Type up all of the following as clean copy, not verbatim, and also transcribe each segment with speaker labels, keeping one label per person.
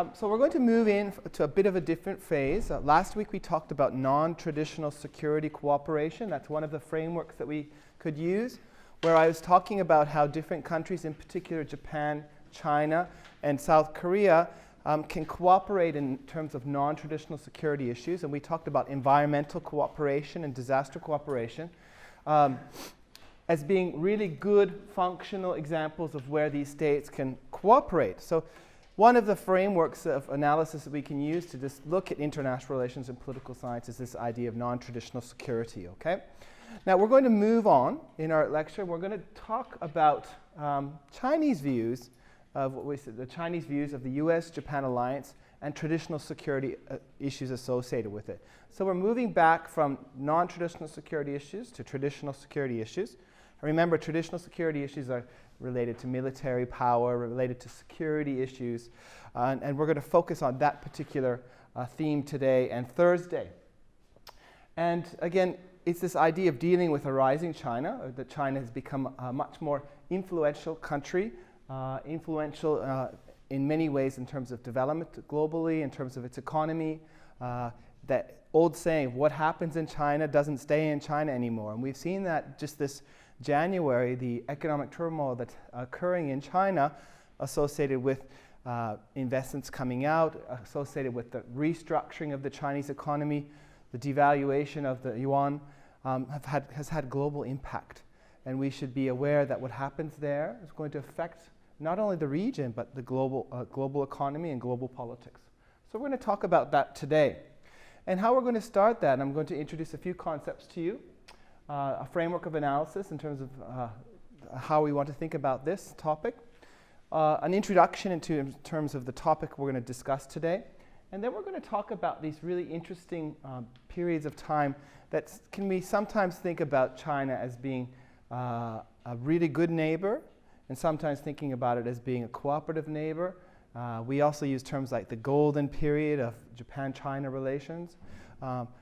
Speaker 1: So we're going to move to a bit of a different phase. Last week we talked about non-traditional security cooperation. That's one of the frameworks that we could use, where I was talking about how different countries, in particular Japan, China, and South Korea, can cooperate in terms of non-traditional security issues. And we talked about environmental cooperation and disaster cooperation as being really good functional examples of where these states can cooperate. So one of the frameworks of analysis that we can use to just look at international relations and political science is this idea of non-traditional security, okay? Now we're going to move on in our lecture. We're going to talk about Chinese views of what we said, the Chinese views of the US-Japan alliance and traditional security issues associated with it. So we're moving back from non-traditional security issues to traditional security issues. Remember, traditional security issues are related to military power, related to security issues, and we're going to focus on that particular theme today and Thursday. And again, it's this idea of dealing with a rising China, that China has become a much more influential country, influential in many ways in terms of development globally, in terms of its economy. That old saying, what happens in China doesn't stay in China anymore. And we've seen that just this January, the economic turmoil that's occurring in China associated with investments coming out, associated with the restructuring of the Chinese economy, the devaluation of the yuan, has had global impact. And we should be aware that what happens there is going to affect not only the region, but the global economy and global politics. So we're going to talk about that today. And how we're going to start that, I'm going to introduce a few concepts to you. A framework of analysis in terms of how we want to think about this topic, an introduction in terms of the topic we're going to discuss today, and then we're going to talk about these really interesting periods of time that can we sometimes think about China as being a really good neighbor, and sometimes thinking about it as being a cooperative neighbor. We also use terms like the golden period of Japan-China relations.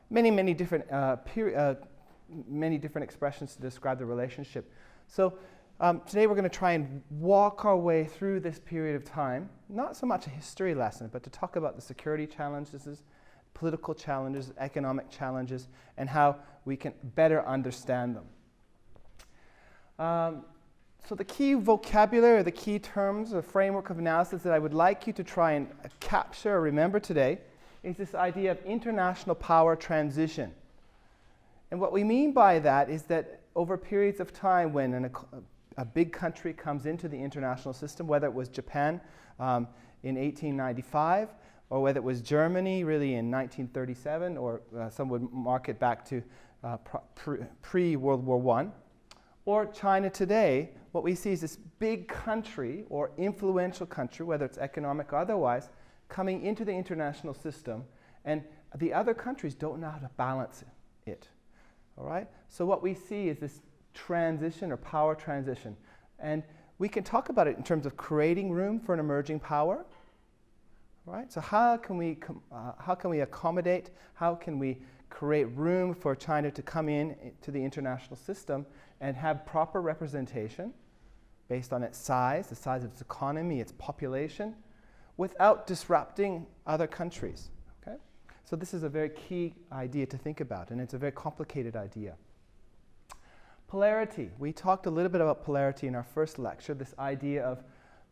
Speaker 1: Many different expressions to describe the relationship. So today we're going to try and walk our way through this period of time, not so much a history lesson, but to talk about the security challenges, political challenges, economic challenges, and how we can better understand them. So the key vocabulary, or the key terms, or framework of analysis that I would like you to try and capture or remember today is this idea of international power transition. And what we mean by that is that over periods of time when a big country comes into the international system, whether it was Japan in 1895, or whether it was Germany really in 1937, or some would mark it back to pre-World War I, or China today, what we see is this big country or influential country, whether it's economic or otherwise, coming into the international system, and the other countries don't know how to balance it. All right? So what we see is this transition or power transition. And we can talk about it in terms of creating room for an emerging power. Right? So how can we accommodate, how can we create room for China to come in to the international system and have proper representation based on its size, the size of its economy, its population, without disrupting other countries. So this is a very key idea to think about, and it's a very complicated idea. Polarity. We talked a little bit about polarity in our first lecture, this idea of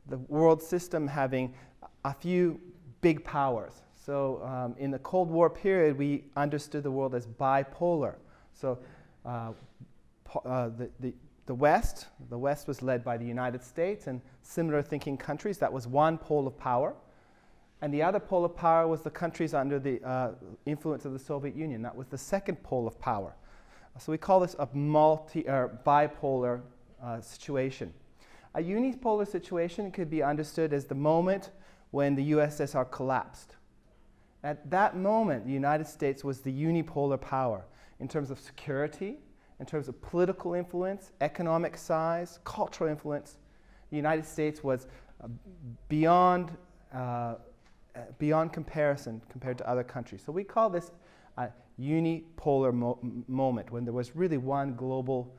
Speaker 1: the world system having a few big powers. So in the Cold War period, we understood the world as bipolar. So the West was led by the United States and similar thinking countries. That was one pole of power. And the other pole of power was the countries under the influence of the Soviet Union. That was the second pole of power. So we call this a bipolar situation. A unipolar situation could be understood as the moment when the USSR collapsed. At that moment, the United States was the unipolar power in terms of security, in terms of political influence, economic size, cultural influence. The United States was beyond comparison compared to other countries. So we call this a unipolar moment, when there was really one global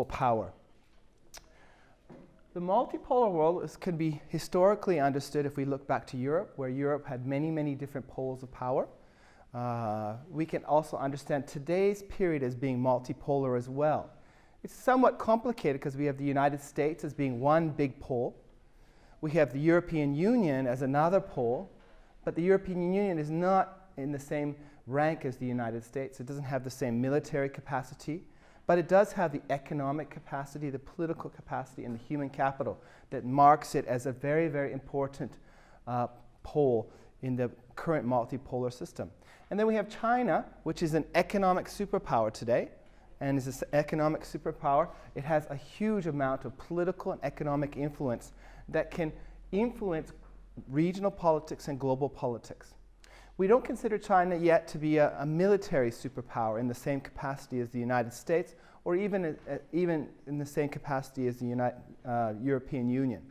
Speaker 1: power. The multipolar world can be historically understood if we look back to Europe, where Europe had many, many different poles of power. We can also understand today's period as being multipolar as well. It's somewhat complicated because we have the United States as being one big pole. We have the European Union as another pole, but the European Union is not in the same rank as the United States. It doesn't have the same military capacity, but it does have the economic capacity, the political capacity, and the human capital that marks it as a very, very important pole in the current multipolar system. And then we have China, which is an economic superpower today, and as an economic superpower, it has a huge amount of political and economic influence that can influence regional politics and global politics. We don't consider China yet to be a military superpower in the same capacity as the United States, or even in the same capacity as the European Union.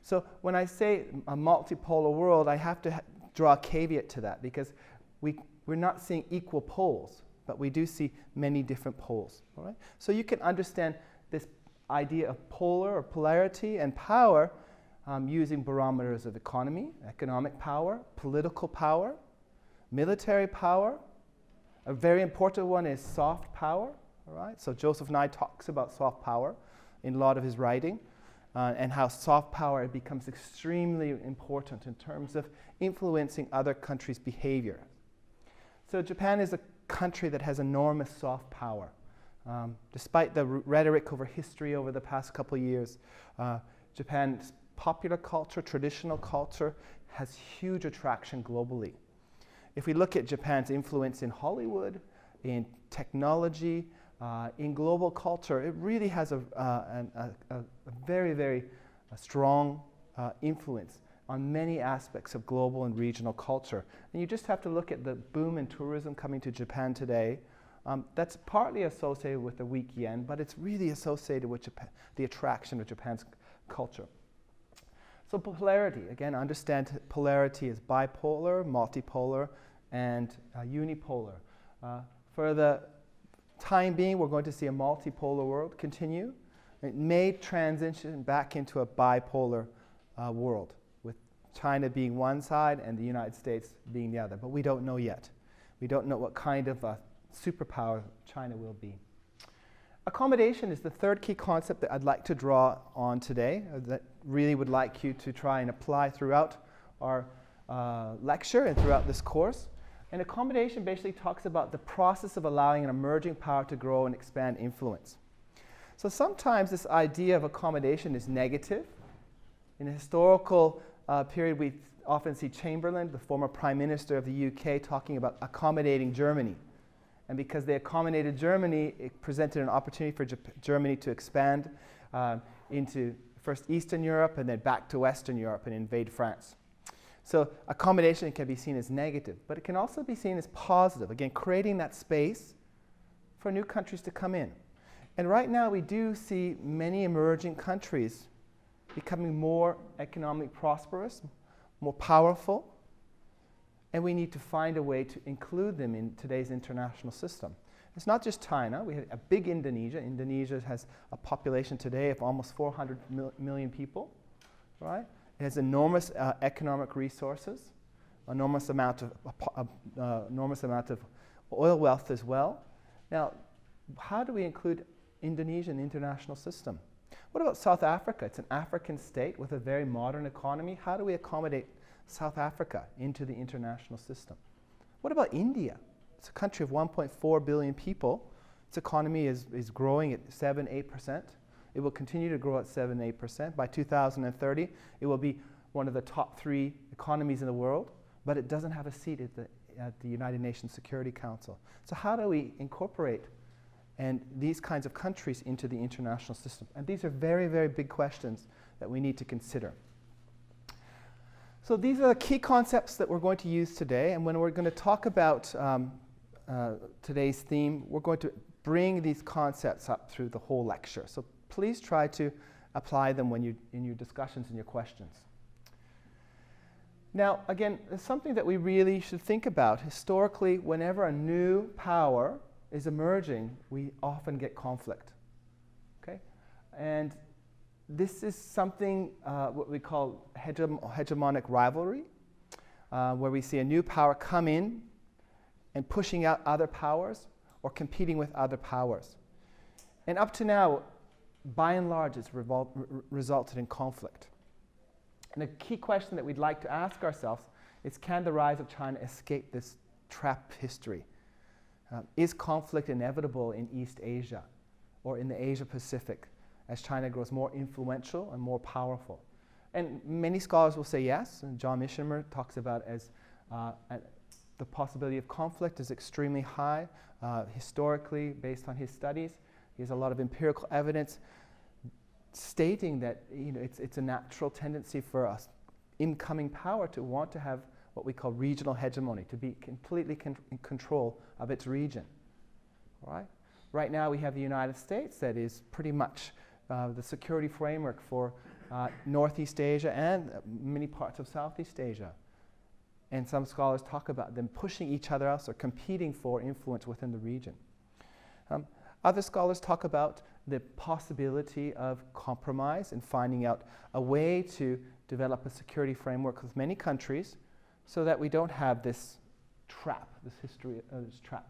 Speaker 1: So when I say a multipolar world, I have to draw a caveat to that, because we're not seeing equal poles, but we do see many different poles. All right? So you can understand this idea of polar or polarity and power using barometers of economy, economic power, political power, military power. A very important one is soft power. All right? So Prof.NAGY talks about soft power in a lot of his writing, and how soft power becomes extremely important in terms of influencing other countries' behavior. So Japan is a country that has enormous soft power. Despite the rhetoric over history over the past couple of years, Japan's popular culture, traditional culture, has huge attraction globally. If we look at Japan's influence in Hollywood, in technology, in global culture, it really has a very, very strong influence on many aspects of global and regional culture. And you just have to look at the boom in tourism coming to Japan today. That's partly associated with the weak yen, but it's really associated with the attraction of Japan's culture. So polarity, again, understand polarity is bipolar, multipolar, and unipolar. For the time being, we're going to see a multipolar world continue. It may transition back into a bipolar world, with China being one side and the United States being the other. But we don't know yet. We don't know what kind of a superpower China will be. Accommodation is the third key concept that I'd like to draw on today, that really would like you to try and apply throughout our lecture and throughout this course. And accommodation basically talks about the process of allowing an emerging power to grow and expand influence. So sometimes this idea of accommodation is negative. In a historical period, we often see Chamberlain, the former Prime Minister of the UK, talking about accommodating Germany. And because they accommodated Germany, it presented an opportunity for Germany to expand into first Eastern Europe and then back to Western Europe and invade France. So accommodation can be seen as negative, but it can also be seen as positive. Again, creating that space for new countries to come in. And right now we do see many emerging countries becoming more economically prosperous, more powerful, and we need to find a way to include them in today's international system. It's not just China. We have a big Indonesia. Indonesia has a population today of almost 400 million people, right? It has enormous economic resources, enormous amount of oil wealth as well. Now, how do we include Indonesia in the international system? What about South Africa? It's an African state with a very modern economy. How do we accommodate South Africa into the international system? What about India? It's a country of 1.4 billion people. Its economy is growing at 7-8%. It will continue to grow at 7-8%. By 2030, it will be one of the top 3 economies in the world, but it doesn't have a seat at the United Nations Security Council. So how do we incorporate these kinds of countries into the international system? And these are very, very big questions that we need to consider. So these are the key concepts that we're going to use today, and when we're going to talk about today's theme, we're going to bring these concepts up through the whole lecture. So please try to apply them in your discussions and your questions. Now, again, it's something that we really should think about. Historically, whenever a new power is emerging, we often get conflict. Okay? And this is something what we call hegemonic rivalry, where we see a new power come in and pushing out other powers or competing with other powers. And up to now, by and large, it's resulted in conflict. And the key question that we'd like to ask ourselves is, can the rise of China escape this trapped history? Is conflict inevitable in East Asia or in the Asia Pacific as China grows more influential and more powerful? And many scholars will say yes, and John Mishimer talks about as the possibility of conflict is extremely high historically based on his studies. He has a lot of empirical evidence stating that it's a natural tendency for us incoming power to want to have what we call regional hegemony, to be completely in control of its region. All right? Right now we have the United States that is pretty much the security framework for Northeast Asia and many parts of Southeast Asia. And some scholars talk about them pushing each other out or competing for influence within the region. Other scholars talk about the possibility of compromise and finding out a way to develop a security framework with many countries so that we don't have this trap, this history of this trap.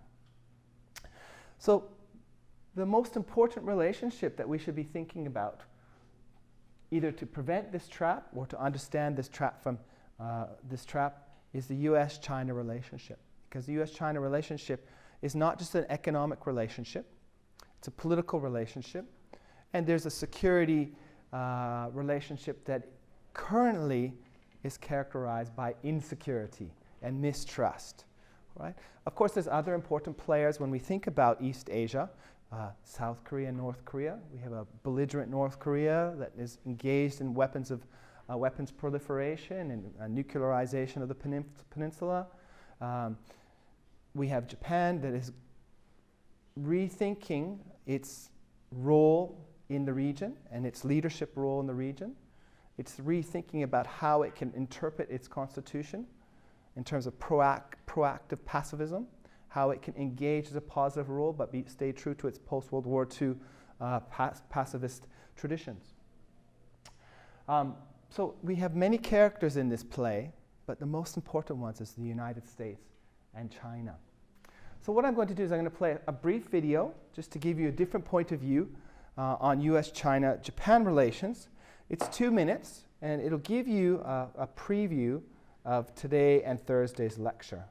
Speaker 1: So the most important relationship that we should be thinking about, either to prevent this trap or to understand this trap from is the US-China relationship. Because the US-China relationship is not just an economic relationship, it's a political relationship, and there's a security relationship that currently is characterized by insecurity and mistrust. Right? Of course, there's other important players when we think about East Asia, South Korea and North Korea. We have a belligerent North Korea that is engaged in weapons proliferation and nuclearization of the peninsula. We have Japan that is rethinking its role in the region and its leadership role in the region. It's rethinking about how it can interpret its constitution in terms of proactive pacifism, how it can engage as a positive role but stay true to its post-World War II pacifist traditions. So we have many characters in this play, but the most important ones is the United States and China. So what I'm going to do is I'm going to play a brief video just to give you a different point of view on US-China-Japan relations. It's 2 minutes, and it'll give you a preview of today and Thursday's lecture.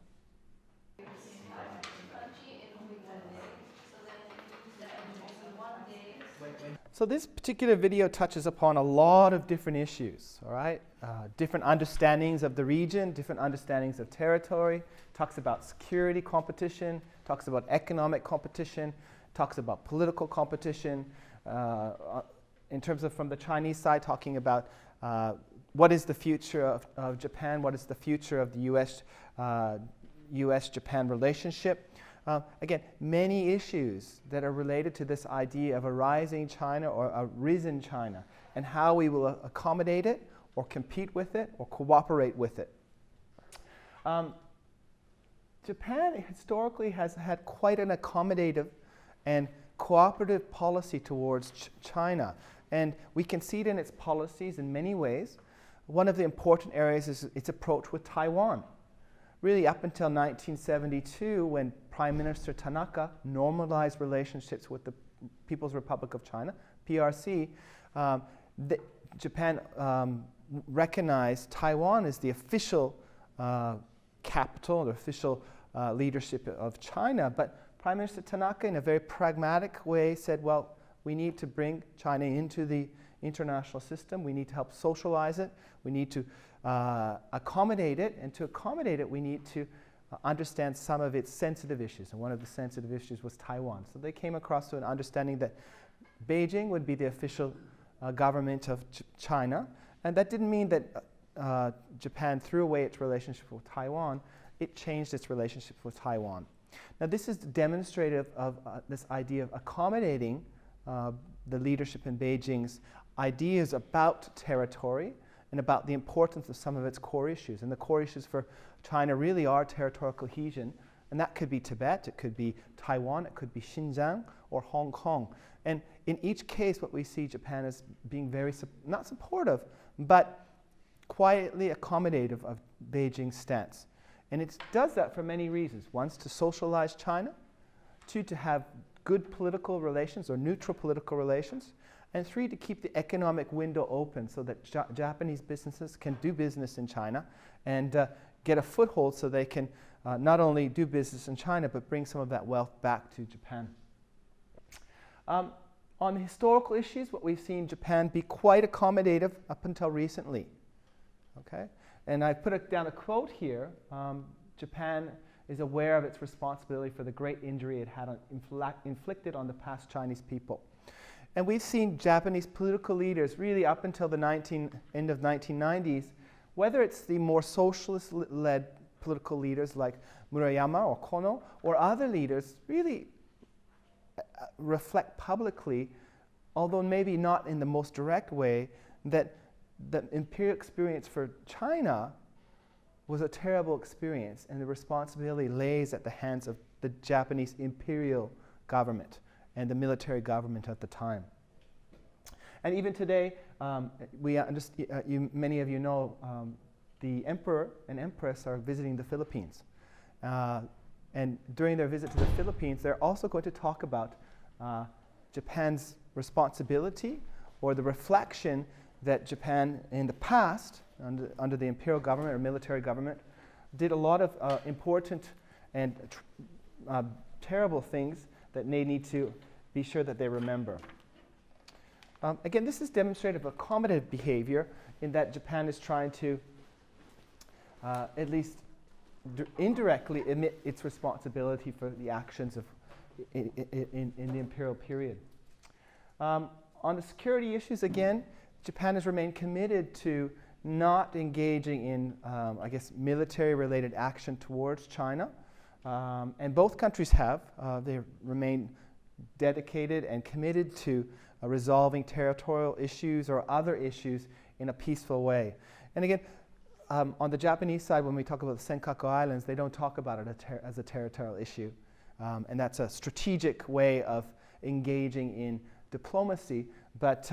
Speaker 1: So this particular video touches upon a lot of different issues, all right? Different understandings of the region, different understandings of territory, talks about security competition, talks about economic competition, talks about political competition, in terms of from the Chinese side, talking about what is the future of Japan, what is the future of the US-Japan relationship. Again, many issues that are related to this idea of a rising China or a risen China and how we will accommodate it or compete with it or cooperate with it. Japan historically has had quite an accommodative and cooperative policy towards China, and we can see it in its policies in many ways. One of the important areas is its approach with Taiwan. Really up until 1972, when Prime Minister Tanaka normalized relationships with the People's Republic of China, PRC, Japan recognized Taiwan as the official capital, the official leadership of China. But Prime Minister Tanaka, in a very pragmatic way, said, well, we need to bring China into the international system. We need to help socialize it. We need to accommodate it. And to accommodate it, we need to understand some of its sensitive issues. And one of the sensitive issues was Taiwan. So they came across to an understanding that Beijing would be the official government of China. And that didn't mean that Japan threw away its relationship with Taiwan. It changed its relationship with Taiwan. Now this is demonstrative of this idea of accommodating the leadership in Beijing's ideas about territory and about the importance of some of its core issues. And the core issues for China really are territorial cohesion, and that could be Tibet, it could be Taiwan, it could be Xinjiang or Hong Kong. And in each case, what we see Japan as being very, not supportive, but quietly accommodative of Beijing's stance. And it does that for many reasons. One, to socialize China. Two, to have good political relations or neutral political relations. And three, to keep the economic window open so that Japanese businesses can do business in China and get a foothold so they can not only do business in China, but bring some of that wealth back to Japan. On the historical issues, what we've seen Japan be quite accommodative up until recently. Okay? And I put down a quote here. Japan is aware of its responsibility for the great injury it had inflicted on the past Chinese people. And we've seen Japanese political leaders really up until the end of 1990s, whether it's the more socialist-led political leaders like Murayama or Kono, or other leaders really reflect publicly, although maybe not in the most direct way, that the imperial experience for China was a terrible experience, and the responsibility lays at the hands of the Japanese imperial government and the military government at the time. And even today, many of you know the emperor and empress are visiting the Philippines. And during their visit to the Philippines, they're also going to talk about Japan's responsibility or the reflection that Japan in the past, under the imperial government or military government, did a lot of important and terrible things that they need to be sure that they remember. Again, this is demonstrative of accommodative behavior in that Japan is trying to at least indirectly admit its responsibility for the actions of in the imperial period. On the security issues, again, Japan has remained committed to not engaging in, military-related action towards China. And both countries have. They remain dedicated and committed to resolving territorial issues or other issues in a peaceful way. And again, on the Japanese side, when we talk about the Senkaku Islands, they don't talk about it as a territorial issue. And that's a strategic way of engaging in diplomacy. But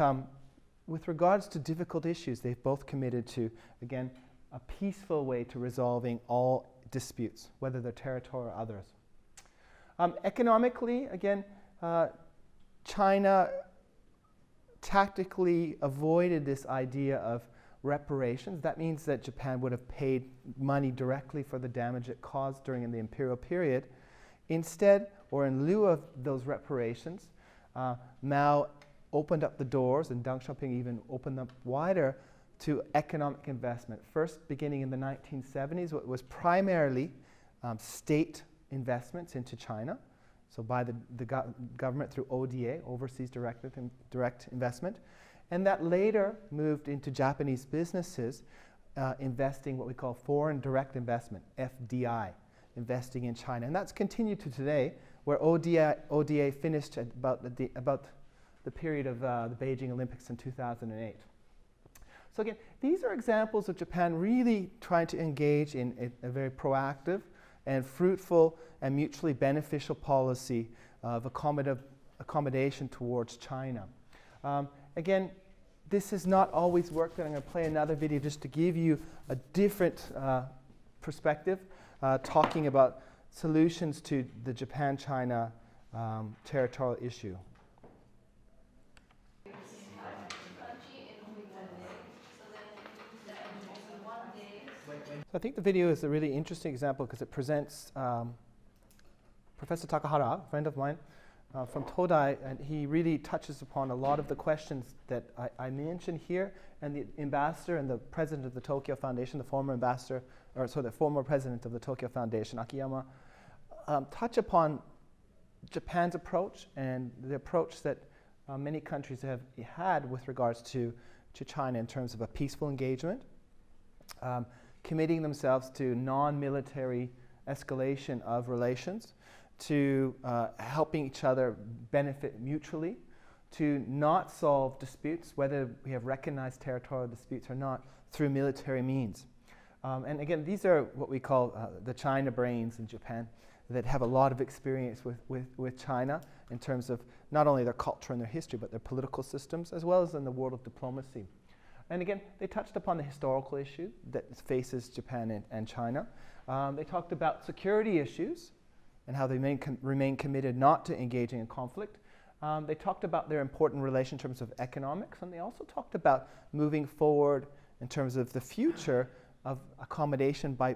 Speaker 1: with regards to difficult issues, they've both committed to, again, a peaceful way to resolving all disputes, whether they're territorial or others. Economically, again, China tactically avoided this idea of reparations. That means that Japan would have paid money directly for the damage it caused during the imperial period. Instead, or in lieu of those reparations, Mao opened up the doors, and Deng Xiaoping even opened them wider to economic investment. First, beginning in the 1970s, what was primarily state investments into China, so by the government through ODA, Overseas Direct Investment, and that later moved into Japanese businesses investing what we call foreign direct investment, FDI, investing in China. And that's continued to today, where ODA finished at about the period of the Beijing Olympics in 2008. So again, these are examples of Japan really trying to engage in a very proactive and fruitful and mutually beneficial policy of accommodation towards China. Again, this has not always worked, and I'm going to play another video just to give you a different perspective, talking about solutions to the Japan-China territorial issue. So I think the video is a really interesting example because it presents Professor Takahara, a friend of mine from Todai, and he really touches upon a lot of the questions that I mentioned here, and the ambassador and the president of the Tokyo Foundation, the former president of the Tokyo Foundation, Akiyama, touch upon Japan's approach and the approach that many countries have had with regards to China in terms of a peaceful engagement, committing themselves to non-military escalation of relations, to helping each other benefit mutually, to not solve disputes, whether we have recognized territorial disputes or not, through military means. And again, these are what we call the China brains in Japan. that have a lot of experience with China in terms of not only their culture and their history, but their political systems, as well as in the world of diplomacy. And again, they touched upon the historical issue that faces Japan and China. They talked about security issues and how they remain committed not to engaging in conflict. They talked about their important relation in terms of economics, and they also talked about moving forward in terms of the future of accommodation by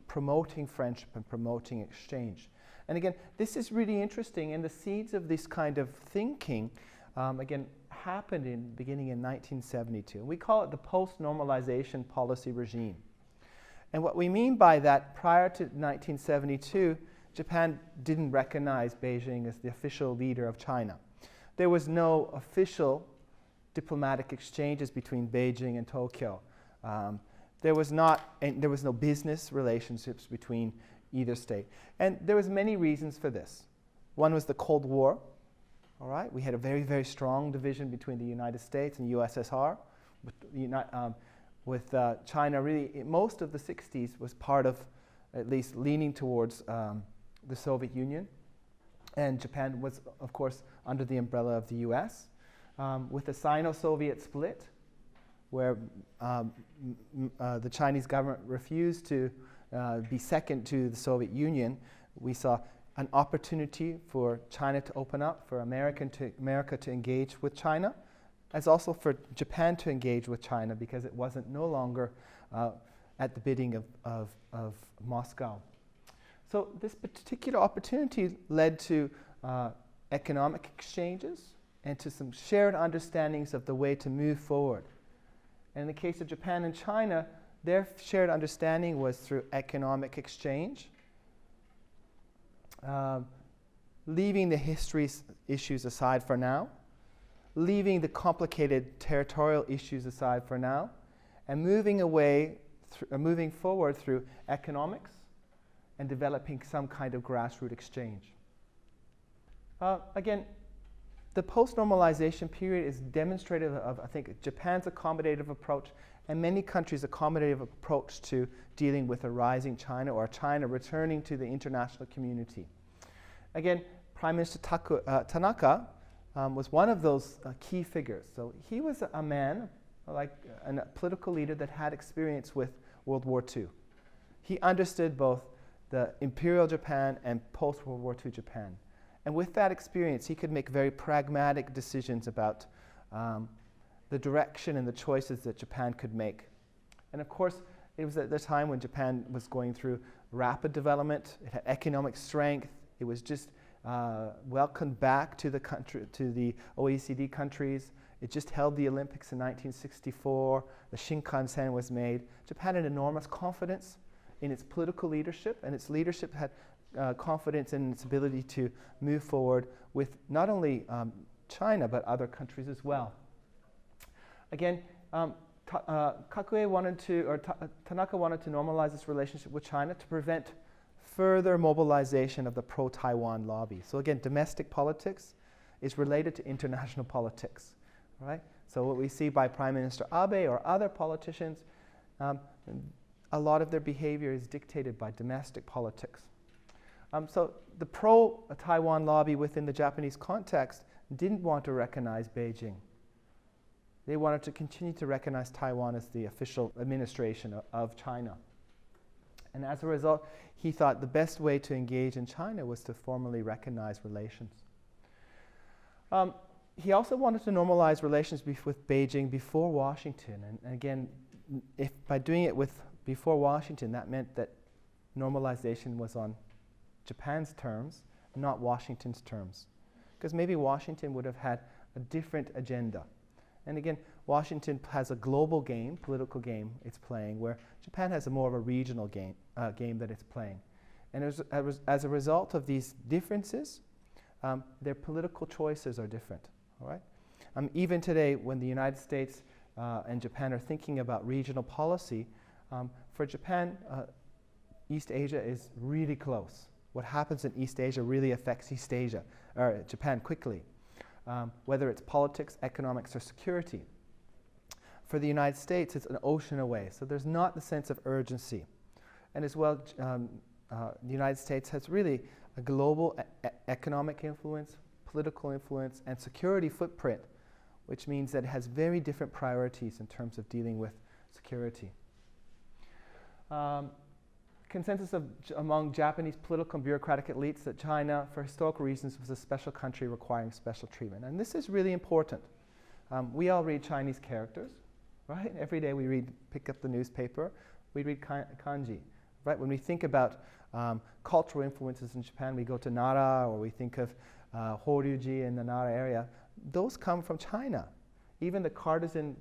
Speaker 1: promoting friendship and promoting exchange. And again, this is really interesting, and the seeds of this kind of thinking, again, happened beginning in 1972. And we call it the post-normalization policy regime. And what we mean by that, prior to 1972, Japan didn't recognize Beijing as the official leader of China. There was no official diplomatic exchanges between Beijing and Tokyo. There was no business relationships between either state. And there was many reasons for this. One was the Cold War. All right, we had a very, very strong division between the United States and the USSR. With China, really, most of the 60s was part of, at least leaning towards the Soviet Union. And Japan was, of course, under the umbrella of the US. With the Sino-Soviet split, where the Chinese government refused to be second to the Soviet Union, we saw an opportunity for China to open up, for America to engage with China, as also for Japan to engage with China, because it wasn't no longer at the bidding of Moscow. So this particular opportunity led to economic exchanges and to some shared understandings of the way to move forward. And in the case of Japan and China, their shared understanding was through economic exchange, leaving the history issues aside for now, leaving the complicated territorial issues aside for now, and moving forward through economics and developing some kind of grassroots exchange. Again, the post-normalization period is demonstrative of, I think, Japan's accommodative approach and many countries' accommodative approach to dealing with a rising China, or China returning to the international community. Again, Prime Minister Tanaka was one of those key figures. So he was a man, a political leader that had experience with World War II. He understood both the Imperial Japan and post-World War II Japan. And with that experience, he could make very pragmatic decisions about the direction and the choices that Japan could make. And of course, it was at the time when Japan was going through rapid development. It had economic strength. It was just welcomed back to the country, to the OECD countries. It just held the Olympics in 1964. The Shinkansen was made. Japan had enormous confidence in its political leadership, and its leadership had confidence in its ability to move forward with not only China, but other countries as well. Again, Tanaka wanted to normalize this relationship with China to prevent further mobilization of the pro-Taiwan lobby. So again, domestic politics is related to international politics, right? So what we see by Prime Minister Abe or other politicians, a lot of their behavior is dictated by domestic politics. So the pro-Taiwan lobby within the Japanese context didn't want to recognize Beijing. They wanted to continue to recognize Taiwan as the official administration of China. And as a result, he thought the best way to engage in China was to formally recognize relations. He also wanted to normalize relations with Beijing before Washington. And again, if by doing it before Washington, that meant that normalization was on Japan's terms, not Washington's terms. Because maybe Washington would have had a different agenda. And again, Washington has a global game, political game it's playing, where Japan has more of a regional game that it's playing. And as a result of these differences, their political choices are different. All right? Even today, when the United States and Japan are thinking about regional policy, for Japan, East Asia is really close. What happens in East Asia really affects East Asia, or Japan quickly. Whether it's politics, economics, or security. For the United States, it's an ocean away, so there's not the sense of urgency. And as well, the United States has really a global economic influence, political influence, and security footprint, which means that it has very different priorities in terms of dealing with security. Consensus among Japanese political and bureaucratic elites that China, for historical reasons, was a special country requiring special treatment. And this is really important. We all read Chinese characters, right? Every day we pick up the newspaper, we read kanji, right? When we think about cultural influences in Japan, we go to Nara, or we think of Horyuji in the Nara area. Those come from China. Even the Cartesian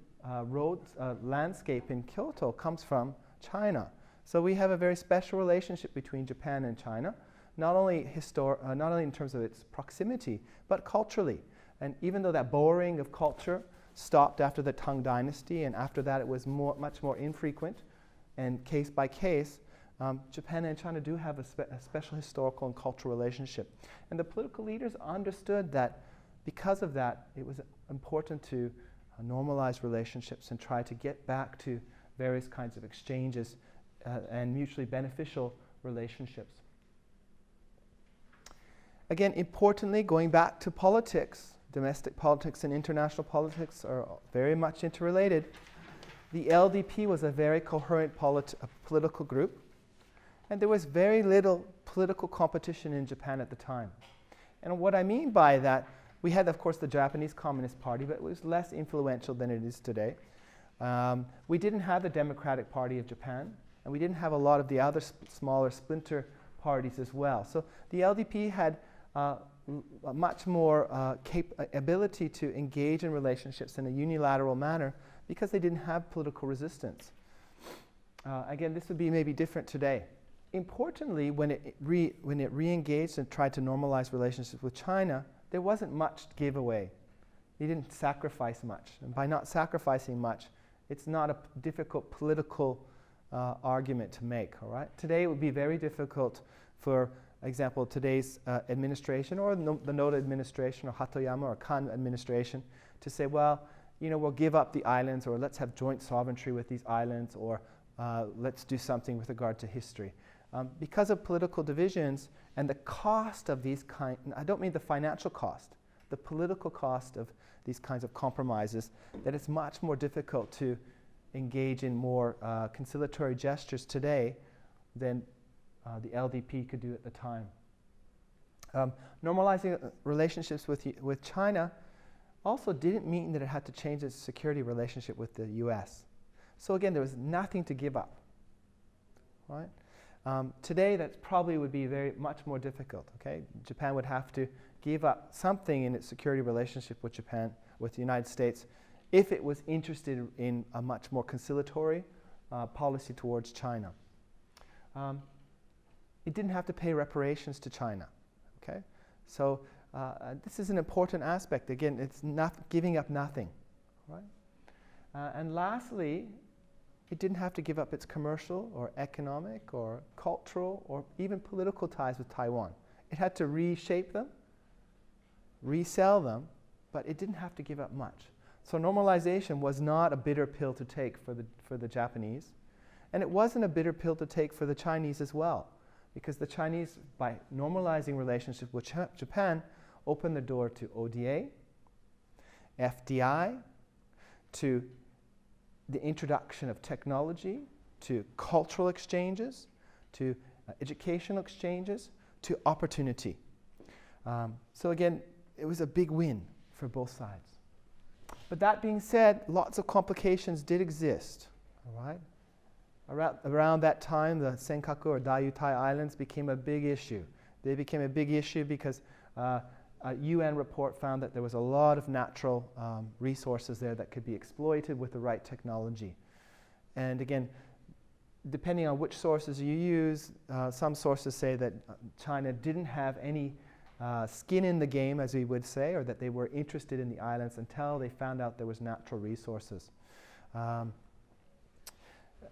Speaker 1: landscape in Kyoto comes from China. So we have a very special relationship between Japan and China, not only in terms of its proximity, but culturally. And even though that borrowing of culture stopped after the Tang Dynasty, and after that it was much more infrequent and case by case, Japan and China do have a special historical and cultural relationship. And the political leaders understood that because of that, it was important to normalize relationships and try to get back to various kinds of exchanges and mutually beneficial relationships. Again, importantly, going back to politics, domestic politics and international politics are very much interrelated. The LDP was a very coherent political group, and there was very little political competition in Japan at the time. And what I mean by that, we had, of course, the Japanese Communist Party, but it was less influential than it is today. We didn't have the Democratic Party of Japan, and we didn't have a lot of the other smaller splinter parties as well. So the LDP had a much more ability to engage in relationships in a unilateral manner because they didn't have political resistance. Again, this would be maybe different today. Importantly, when it re-engaged and tried to normalize relationships with China, there wasn't much giveaway. They didn't sacrifice much. And by not sacrificing much, it's not a difficult political argument to make, all right? Today it would be very difficult, for example, today's administration or the Noda administration or Hatoyama or Kan administration to say, well, we'll give up the islands, or let's have joint sovereignty with these islands, or let's do something with regard to history. Because of political divisions and the cost of these I don't mean the financial cost, the political cost of these kinds of compromises, that it's much more difficult to engage in more conciliatory gestures today than the LDP could do at the time. Normalizing relationships with China also didn't mean that it had to change its security relationship with the US. So again, there was nothing to give up, right? Today, that probably would be much more difficult, okay? Japan would have to give up something in its security relationship with the United States, if it was interested in a much more conciliatory policy towards China. It didn't have to pay reparations to China, okay? So this is an important aspect. Again, it's not giving up nothing, right? And lastly, it didn't have to give up its commercial or economic or cultural or even political ties with Taiwan. It had to reshape them, resell them, but it didn't have to give up much. So normalization was not a bitter pill to take for the Japanese, and it wasn't a bitter pill to take for the Chinese as well, because the Chinese, by normalizing relationships with Japan, opened the door to ODA, FDI, to the introduction of technology, to cultural exchanges, to educational exchanges, to opportunity. So again, it was a big win for both sides. But that being said, lots of complications did exist, all right? Around that time, the Senkaku or Daiutai Islands became a big issue. They became a big issue because a UN report found that there was a lot of natural resources there that could be exploited with the right technology. And again, depending on which sources you use, some sources say that China didn't have any skin in the game, as we would say, or that they were interested in the islands until they found out there was natural resources.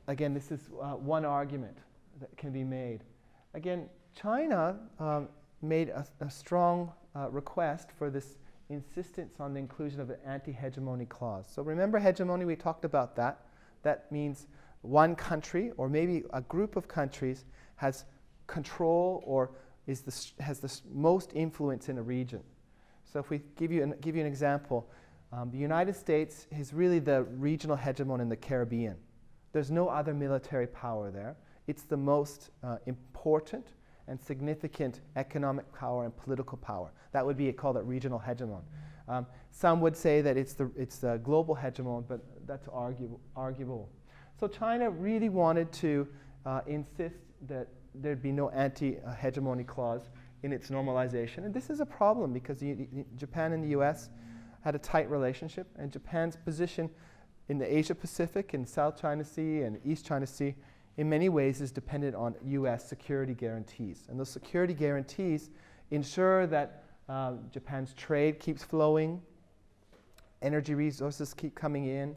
Speaker 1: Again, this is one argument that can be made. Again, China made a strong request for this insistence on the inclusion of an anti-hegemony clause. So remember hegemony, we talked about that. That means one country, or maybe a group of countries, has control or has the most influence in a region. So if we give you an example, the United States is really the regional hegemon in the Caribbean. There's no other military power there. It's the most important and significant economic power and political power. That would be called a regional hegemon. Some would say that it's the global hegemon, but that's arguable. So China really wanted to insist that there'd be no anti-hegemony clause in its normalization. And this is a problem because Japan and the US had a tight relationship, and Japan's position in the Asia Pacific and South China Sea and East China Sea in many ways is dependent on US security guarantees. And those security guarantees ensure that Japan's trade keeps flowing, energy resources keep coming in,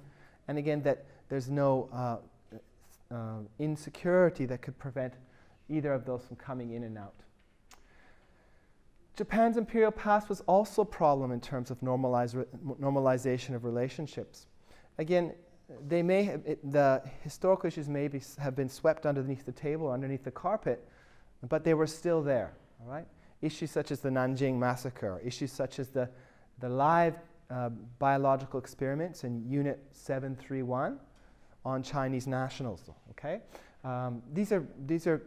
Speaker 1: and again that there's no insecurity that could prevent either of those from coming in and out. Japan's imperial past was also a problem in terms of normalization of relationships. Again, the historical issues have been swept underneath the table, underneath the carpet, but they were still there. All right? Issues such as the Nanjing massacre, issues such as the live biological experiments in Unit 731 on Chinese nationals. Okay, these are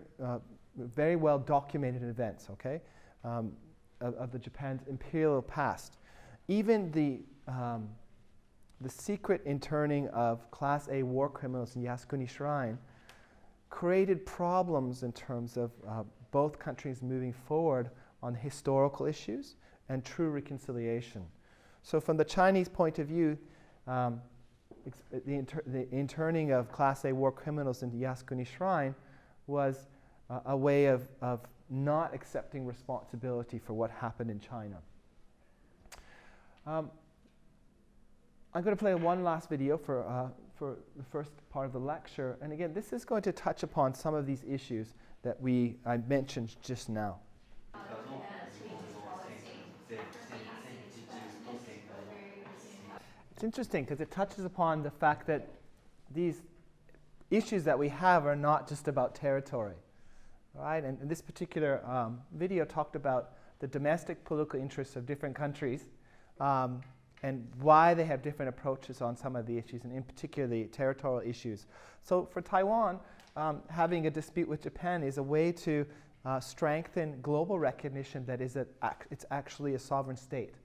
Speaker 1: very well documented events. Okay, of the Japan's imperial past. Even the secret interning of Class A war criminals in Yasukuni Shrine created problems in terms of both countries moving forward on historical issues and true reconciliation. So from the Chinese point of view, the interning of Class A war criminals into Yasukuni Shrine was a way of not accepting responsibility for what happened in China. I'm going to play one last video for the first part of the lecture. And again, this is going to touch upon some of these issues that I mentioned just now. It's interesting because it touches upon the fact that these issues that we have are not just about territory. Right? And this particular video talked about the domestic political interests of different countries and why they have different approaches on some of the issues, and in particular the territorial issues. So for Taiwan, having a dispute with Japan is a way to strengthen global recognition that it's actually a sovereign state.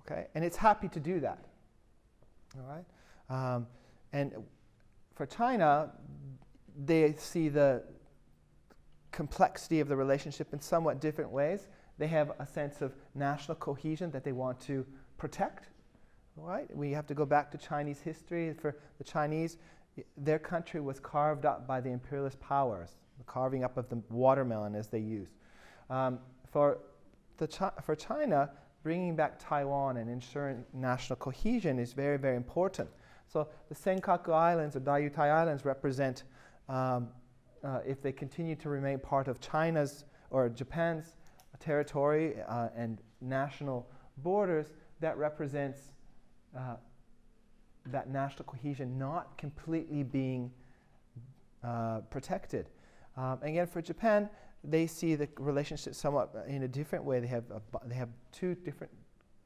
Speaker 1: Okay? And it's happy to do that. All right? And for China, they see the complexity of the relationship in somewhat different ways. They have a sense of national cohesion that they want to protect. Right? We have to go back to Chinese history. For the Chinese, their country was carved up by the imperialist powers, the carving up of the watermelon as they used. For China, bringing back Taiwan and ensuring national cohesion is very, very important. So the Senkaku Islands or Diaoyutai Islands represent, if they continue to remain part of China's or Japan's territory and national borders, that represents that national cohesion not completely being protected. Again, for Japan, they see the relationship somewhat in a different way. They have two different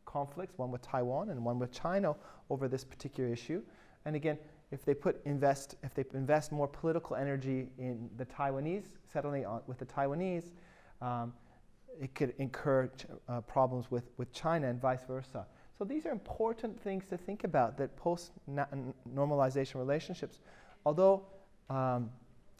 Speaker 1: conflicts, one with Taiwan and one with China over this particular issue. And again, if they invest more political energy in the Taiwanese, settling with the Taiwanese, it could incur problems with China and vice versa. So these are important things to think about, that post-normalization relationships, although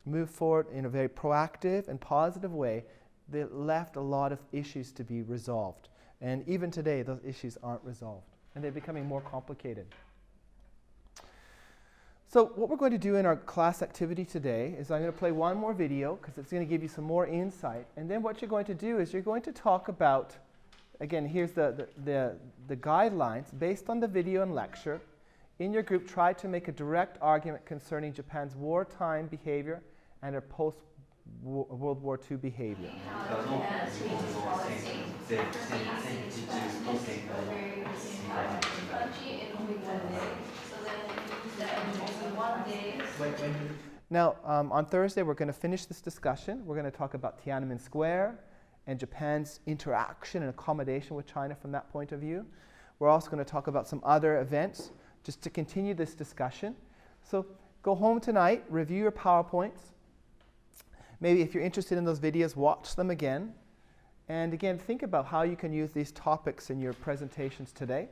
Speaker 1: move forward in a very proactive and positive way, they left a lot of issues to be resolved. And even today, those issues aren't resolved, and they're becoming more complicated. So what we're going to do in our class activity today is I'm going to play one more video because it's going to give you some more insight. And then what you're going to do is you're going to talk about, again, here's the guidelines based on the video and lecture. In your group, try to make a direct argument concerning Japan's wartime behavior and their post-World War II behavior. Now, on Thursday, we're going to finish this discussion. We're going to talk about Tiananmen Square and Japan's interaction and accommodation with China from that point of view. We're also going to talk about some other events just to continue this discussion. So go home tonight, review your PowerPoints. Maybe if you're interested in those videos, watch them again. And again, think about how you can use these topics in your presentations today.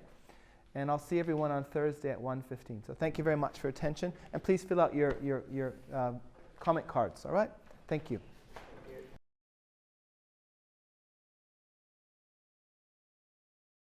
Speaker 1: And I'll see everyone on Thursday at 1:15. So thank you very much for your attention. And please fill out your comment cards, all right? Thank you.